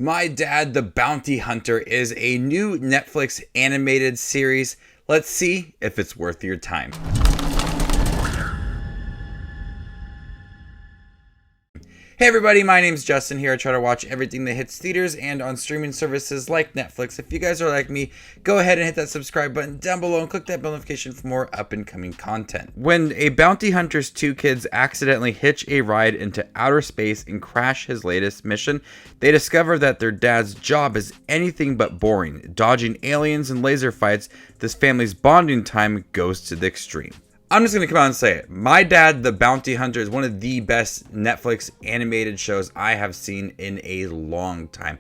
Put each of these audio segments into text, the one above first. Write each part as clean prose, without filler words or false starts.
My Dad, the Bounty Hunter is a new Netflix animated series. Let's see if it's worth your time. Hey everybody, my name's Justin here. I try to watch everything that hits theaters and on streaming services like Netflix. If you guys are like me, go ahead and hit that subscribe button down below and click that bell notification for more up and coming content. When a bounty hunter's two kids accidentally hitch a ride into outer space and crash his latest mission, they discover that their dad's job is anything but boring. Dodging aliens and laser fights, this family's bonding time goes to the extreme. I'm just going to come out and say it. My Dad, the Bounty Hunter is one of the best Netflix animated shows I have seen in a long time.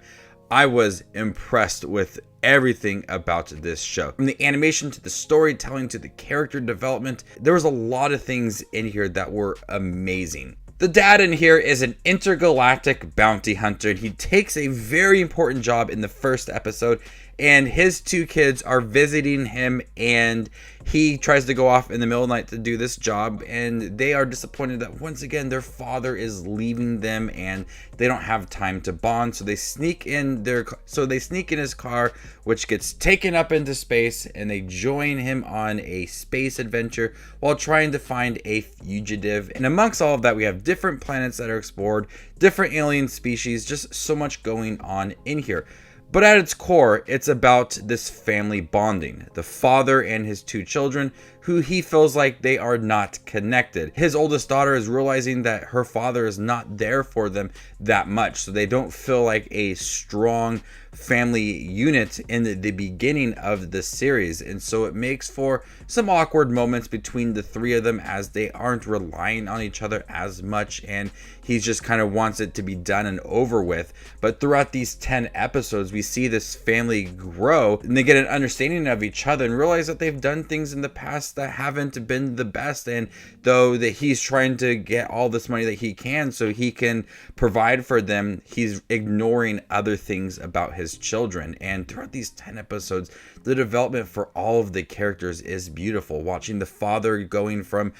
I was impressed with everything about this show. From the animation to the storytelling to the character development, there was a lot of things in here that were amazing. The dad in here is an intergalactic bounty hunter, and he takes a very important job in the first episode, and his two kids are visiting him, and he tries to go off in the middle of the night to do this job, and they are disappointed that once again their father is leaving them and they don't have time to bond, so they sneak in his car, which gets taken up into space, and they join him on a space adventure while trying to find a fugitive. And amongst all of that, we have different planets that are explored, different alien species, just so much going on in here. But at its core, it's about this family bonding. The father and his two children, who he feels like they are not connected. His oldest daughter is realizing that her father is not there for them that much, so they don't feel like a strong family unit in the beginning of the series. And so it makes for some awkward moments between the three of them as they aren't relying on each other as much, and he just kind of wants it to be done and over with. But throughout these 10 episodes, we see this family grow, and they get an understanding of each other and realize that they've done things in the past that haven't been the best. And though that he's trying to get all this money that he can so he can provide for them, he's ignoring other things about his children. And throughout these 10 episodes, the development for all of the characters is beautiful. Watching the father going from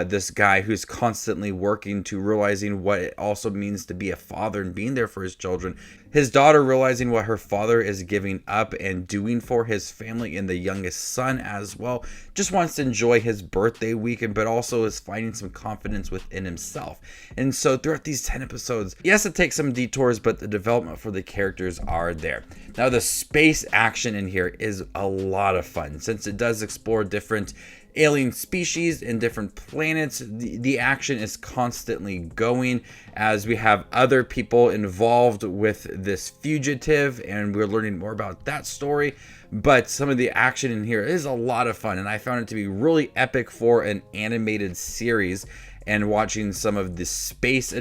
this guy who's constantly working to realizing what it also means to be a father and being there for his children. His daughter realizing what her father is giving up and doing for his family, and the youngest son as well just wants to enjoy his birthday weekend, but also is finding some confidence within himself. And so throughout these 10 episodes, yes, it takes some detours, but the development for the characters are there. Now, the space action in here is a lot of fun since it does explore different alien species and different planets. The action is constantly going as we have other people involved with this fugitive, and we're learning more about that story. But some of the action in here is a lot of fun, and I found it to be really epic for an animated series. And watching some of the space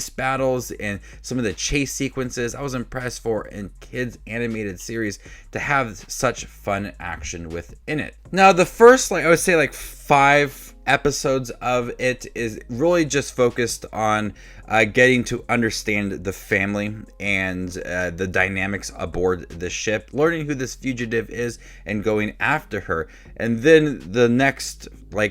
battles and some of the chase sequences, I was impressed for a kids animated series to have such fun action within it. Now, the first, I would say 5 episodes of it is really just focused on getting to understand the family and the dynamics aboard the ship, learning who this fugitive is and going after her. And then the next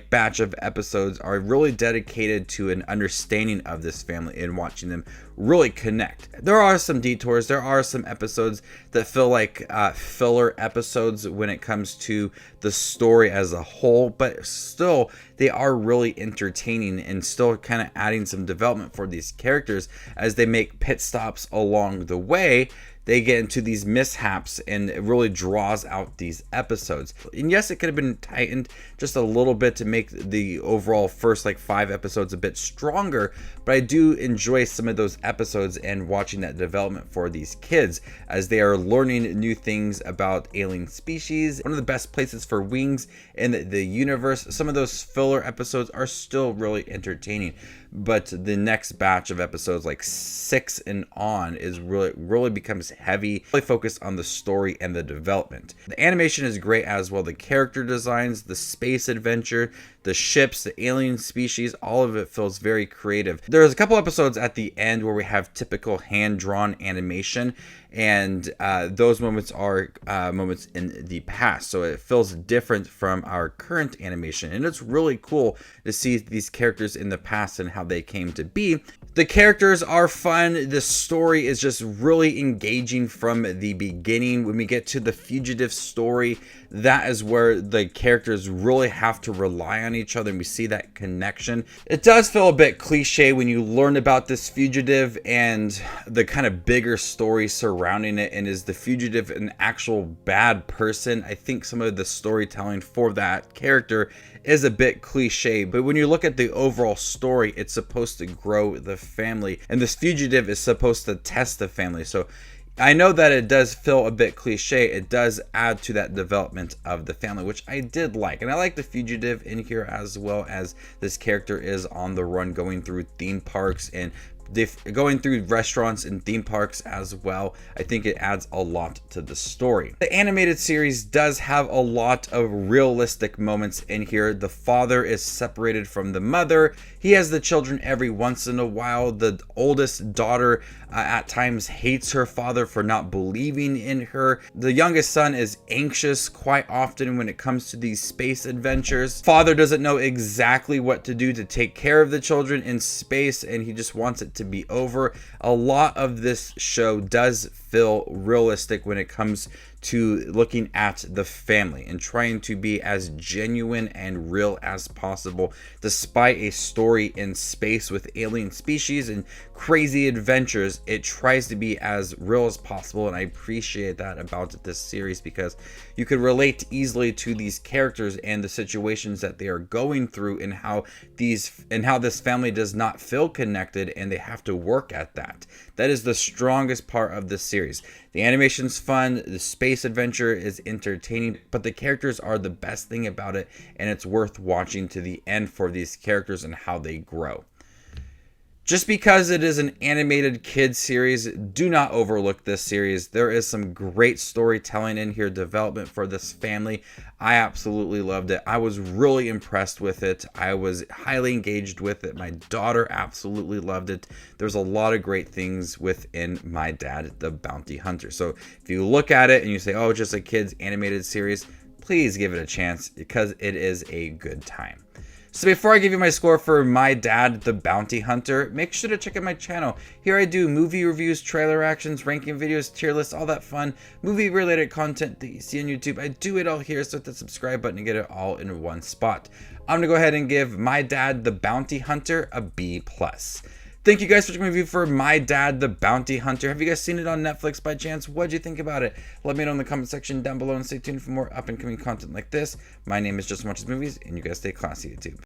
batch of episodes are really dedicated to an understanding of this family and watching them really connect. There are some detours. There are some episodes that feel like filler episodes when it comes to the story as a whole, but still they are really entertaining and still kind of adding some development for these characters as they make pit stops along the way. They get into these mishaps, and it really draws out these episodes. And yes, it could have been tightened just a little bit to make the overall first 5 episodes a bit stronger, but I do enjoy some of those episodes and watching that development for these kids as they are learning new things about alien species. One of the best places for wings in the universe. Some of those filler episodes are still really entertaining, but the next batch of episodes 6 and on is really becomes heavy, really focused on the story and the development. The animation is great as well. The character designs, the space adventure, the ships, the alien species, all of it feels very creative. There's a couple episodes at the end where we have typical hand-drawn animation, and those moments are moments in the past, so it feels different from our current animation, and it's really cool to see these characters in the past and how how they came to be. The characters are fun. The story is just really engaging from the beginning. When we get to the fugitive story, that is where the characters really have to rely on each other, and we see that connection. It does feel a bit cliche when you learn about this fugitive and the kind of bigger story surrounding it, and is the fugitive an actual bad person? I think some of the storytelling for that character is a bit cliche, but when you look at the overall story, it's supposed to grow the family, and this fugitive is supposed to test the family. So I know that it does feel a bit cliche. It does add to that development of the family, which I did like. And I like the fugitive in here, as well as this character is on the run, going through theme parks and going through restaurants and theme parks as well. I think it adds a lot to the story. The animated series does have a lot of realistic moments in here. The father is separated from the mother. He has the children every once in a while. The oldest daughter at times hates her father for not believing in her. The youngest son is anxious quite often when it comes to these space adventures. Father doesn't know exactly what to do to take care of the children in space, and he just wants it to be over. A lot of this show does feel realistic when it comes to looking at the family and trying to be as genuine and real as possible, despite a story in space with alien species and crazy adventures. It tries to be as real as possible, and I appreciate that about this series, because you could relate easily to these characters and the situations that they are going through, and how this family does not feel connected, and they have to work at that. That is the strongest part of this series. The animation's fun, the space adventure is entertaining, but the characters are the best thing about it, and it's worth watching to the end for these characters and how they grow. Just because it is an animated kids series, do not overlook this series. There is some great storytelling in here, development for this family. I absolutely loved it. I was really impressed with it. I was highly engaged with it. My daughter absolutely loved it. There's a lot of great things within My Dad, the Bounty Hunter. So if you look at it and you say, oh, just a kids animated series, please give it a chance, because it is a good time. So before I give you my score for My Dad, the Bounty Hunter, make sure to check out my channel. Here I do movie reviews, trailer reactions, ranking videos, tier lists, all that fun movie related content that you see on YouTube. I do it all here, so hit the subscribe button to get it all in one spot. I'm gonna go ahead and give My Dad, the Bounty Hunter a B+. Thank you guys for watching my review for My Dad, the Bounty Hunter. Have you guys seen it on Netflix by chance? What'd you think about it? Let me know in the comment section down below, and stay tuned for more up and coming content like this. My name is Justin Watches Movies, and you guys stay classy, YouTube.